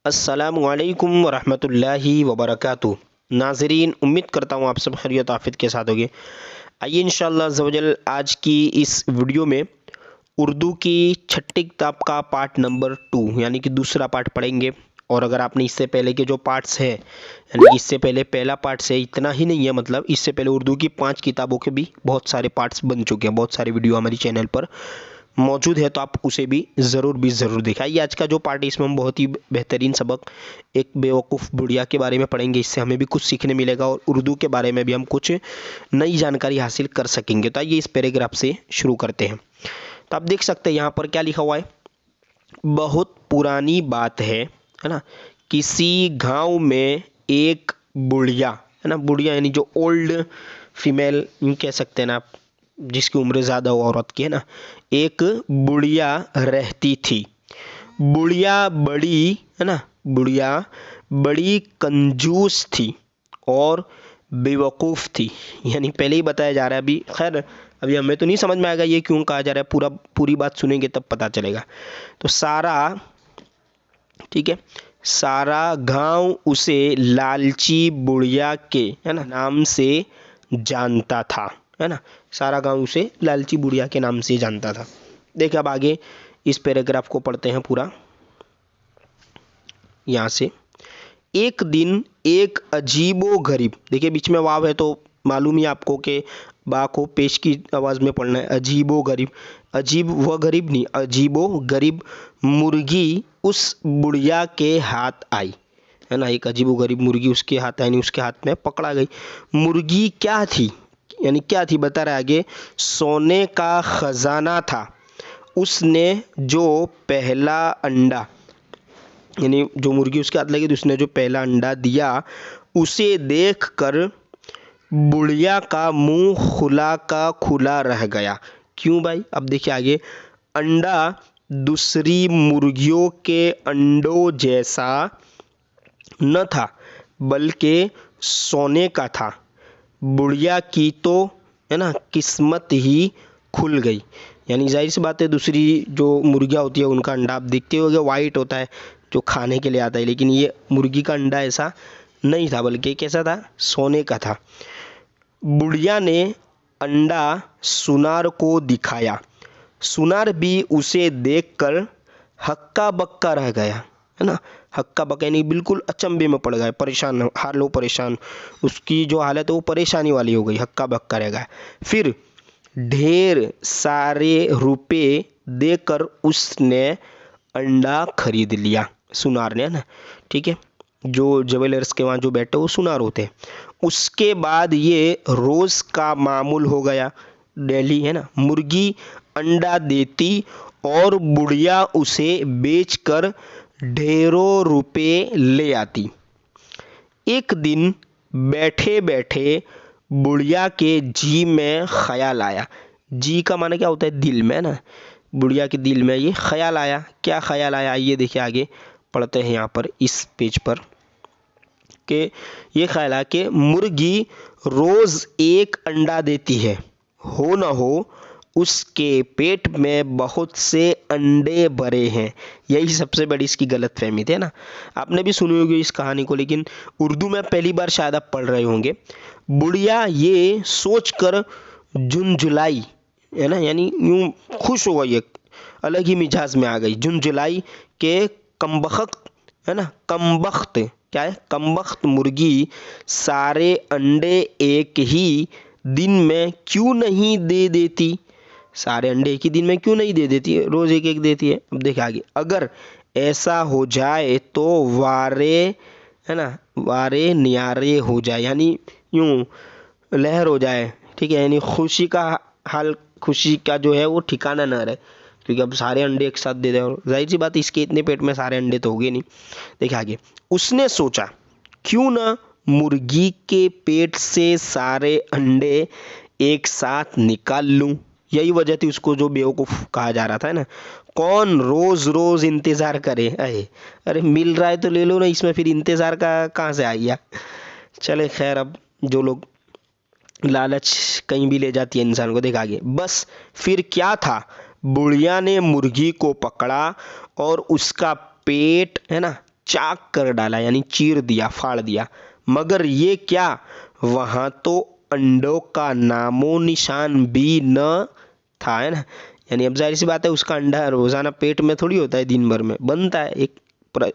अस्सलामुअलैकुम वरहमतुल्लाहि वबरकातुहू। नाज़रीन, उम्मीद करता हूँ आप सब खैरियत आफियत के साथ होंगे। आइए इंशाअल्लाह अज़्ज़वजल आज की इस वीडियो में उर्दू की छठी किताब का पार्ट नंबर 2 यानी कि दूसरा पार्ट पढ़ेंगे। और अगर आपने इससे पहले के जो पार्ट्स हैं यानी कि इससे पहले पहला पार्ट से इतना ही नहीं है, मतलब इससे पहले उर्दू की 5 किताबों के भी बहुत सारे पार्ट्स बन चुके हैं, बहुत सारे वीडियो हमारी चैनल पर मौजूद है, तो आप उसे भी ज़रूर दिखाइए। आज का जो पार्ट है इसमें हम बहुत ही बेहतरीन सबक एक बेवकूफ़ बुढ़िया के बारे में पढ़ेंगे। इससे हमें भी कुछ सीखने मिलेगा और उर्दू के बारे में भी हम कुछ नई जानकारी हासिल कर सकेंगे। तो आइए इस पैराग्राफ से शुरू करते हैं। तो आप देख सकते हैं यहाँ पर क्या लिखा हुआ है। बहुत पुरानी बात है ना, किसी गांव में एक बुढ़िया, है ना, बुढ़िया यानी जो ओल्ड फीमेल यूँ कह सकते हैं ना आप, जिसकी उम्र ज़्यादा हो औरत की, है ना, एक बुढ़िया रहती थी। बुढ़िया बड़ी, है ना, बुढ़िया बड़ी कंजूस थी और बेवकूफ़ थी। यानी पहले ही बताया जा रहा है, अभी खैर अभी हमें तो नहीं समझ में आएगा ये क्यों कहा जा रहा है, पूरी बात सुनेंगे तब पता चलेगा। तो सारा, ठीक है, सारा गांव उसे लालची बुढ़िया के, है ना, नाम से जानता था, है ना, सारा गांव उसे लालची बुढ़िया के नाम से जानता था। देखिए अब आगे इस पैराग्राफ को पढ़ते हैं पूरा। यहाँ से, एक दिन एक अजीबो गरीब, देखिए बीच में वाव है तो मालूम ही आपको कि बा को पेश की आवाज़ में पढ़ना है। अजीबो गरीब, अजीब व गरीब नहीं, अजीबो गरीब मुर्गी उस बुढ़िया के हाथ आई, है ना, एक अजीबो गरीब मुर्गी उसके हाथ आई, उसके हाथ में पकड़ा गई। मुर्गी क्या थी, यानी क्या थी बता रहा है आगे, सोने का खजाना था। उसने जो पहला अंडा, यानी जो मुर्गी उसके हाथ लगी थी उसने जो पहला अंडा दिया, उसे देखकर बुढ़िया का मुंह खुला का खुला रह गया। क्यों भाई, अब देखिए आगे, अंडा दूसरी मुर्गियों के अंडों जैसा न था बल्कि सोने का था। बुढ़िया की तो, है ना, किस्मत ही खुल गई। यानी जाहिर सी बात है, दूसरी जो मुर्गियाँ होती है उनका अंडा आप देखते होंगे वाइट होता है जो खाने के लिए आता है, लेकिन ये मुर्गी का अंडा ऐसा नहीं था बल्कि कैसा था, सोने का था। बुढ़िया ने अंडा सुनार को दिखाया। सुनार भी उसे देखकर हक्का बक्का रह गया, है ना, हक्का बक्का यानी बिल्कुल अचंभे में पड़ गया, परेशान, हाल लो परेशान, उसकी जो हालत है वो परेशानी वाली हो गई, हक्का बक्का रह गया। फिर ढेर सारे रुपए देकर उसने अंडा खरीद लिया, सुनार ने, है ना, ठीक है, जो ज्वेलर्स के वहाँ जो बैठे वो सुनार होते हैं। उसके बाद ये रोज़ का मामूल हो गया, डेली, है ना, मुर्गी अंडा देती और बुढ़िया उसे बेचकर ढेरों रुपए ले आती। एक दिन बैठे बैठे बुढ़िया के जी में ख्याल आया। जी का माने क्या होता है, दिल में, है ना, बुढ़िया के दिल में ये ख्याल आया। क्या ख्याल आया, ये देखिए आगे पढ़ते हैं यहाँ पर इस पेज पर कि ये ख्याल आया कि मुर्गी रोज़ एक अंडा देती है, हो ना हो उसके पेट में बहुत से अंडे भरे हैं। यही सबसे बड़ी इसकी गलत फहमी थी, है ना। आपने भी सुनी होगी इस कहानी को, लेकिन उर्दू में पहली बार शायद आप पढ़ रहे होंगे। बुढ़िया ये सोचकर झुंझुलाई, है ना, यानी यूँ खुश हो गई, एक अलग ही मिजाज में आ गई, झुंझुलाई के कमबख्त, है ना, कमबख्त क्या है, कमबख्त मुर्गी सारे अंडे एक ही दिन में क्यों नहीं दे देती, सारे अंडे एक ही दिन में क्यों नहीं दे देती, रोज एक एक देती है। अब देखिए आगे, अगर ऐसा हो जाए तो वारे, है ना, वारे न्यारे हो जाए, यानी यूं लहर हो जाए, ठीक है, यानी खुशी का हाल, खुशी का जो है वो ठिकाना न रहे, क्योंकि अब सारे अंडे एक साथ दे दे, और जाहिर सी बात इसके इतने पेट में सारे अंडे तो होंगे नहीं। देखिए आगे, उसने सोचा क्यों ना मुर्गी के पेट से सारे अंडे एक साथ निकाल लूं। यही वजह थी उसको जो बेवकूफ़ कहा जा रहा था, है ना, कौन रोज़ रोज़ इंतज़ार करे, अरे मिल रहा है तो ले लो ना, इसमें फिर इंतज़ार का कहाँ से आ गया। चले खैर, अब जो लोग लालच कहीं भी ले जाती है इंसान को। देखा आगे, बस फिर क्या था, बुढ़िया ने मुर्गी को पकड़ा और उसका पेट, है ना, चाक कर डाला, यानी चीर दिया, फाड़ दिया। मगर ये क्या, वहां तो अंडों का नामो निशान भी न था, है ना। यानी अब जाहिर सी बात है, उसका अंडा रोजाना पेट में थोड़ी होता है, दिन भर में बनता है, एक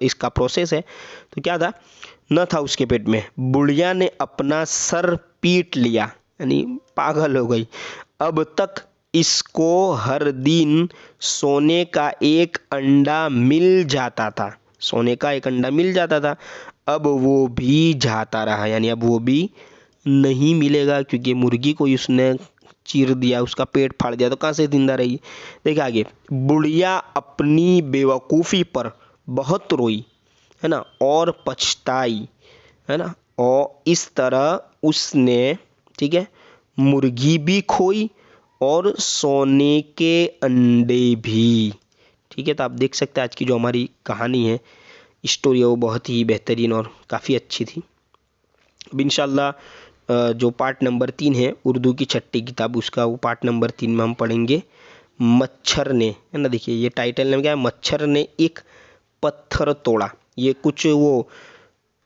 इसका प्रोसेस है। तो क्या था, न था उसके पेट में। बुढ़िया ने अपना सर पीट लिया, यानी पागल हो गई। अब तक इसको हर दिन सोने का एक अंडा मिल जाता था, सोने का एक अंडा मिल जाता था, अब वो भी जाता रहा, यानी अब वो भी नहीं मिलेगा, क्योंकि मुर्गी को उसने चीर दिया, उसका पेट फाड़ दिया, तो कहाँ से जिंदा रही। देखिए आगे, बुढ़िया अपनी बेवकूफ़ी पर बहुत रोई, है ना, और पछताई, है ना, और इस तरह उसने, ठीक है, मुर्गी भी खोई और सोने के अंडे भी। ठीक है, तो आप देख सकते हैं आज की जो हमारी कहानी है, स्टोरी है, वो बहुत ही बेहतरीन और काफ़ी अच्छी थी। अब इंशाल्लाह जो पार्ट नंबर 3 है उर्दू की छठी किताब, उसका वो पार्ट नंबर 3 में हम पढ़ेंगे मच्छर ने, है ना। देखिए ये टाइटल नेम क्या है, मच्छर ने एक पत्थर तोड़ा। ये कुछ वो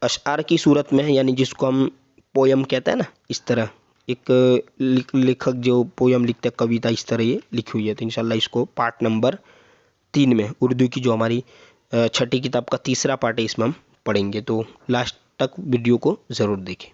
अशआर की सूरत में है, यानी जिसको हम पोयम कहते हैं ना, इस तरह एक लेखक जो पोयम लिखते हैं, कविता, इस तरह ये लिखी हुई है। तो इंशाल्लाह इसको पार्ट नंबर 3 में, उर्दू की जो हमारी छठी किताब का तीसरा पार्ट है, इसमें हम पढ़ेंगे। तो लास्ट तक वीडियो को ज़रूर देखें।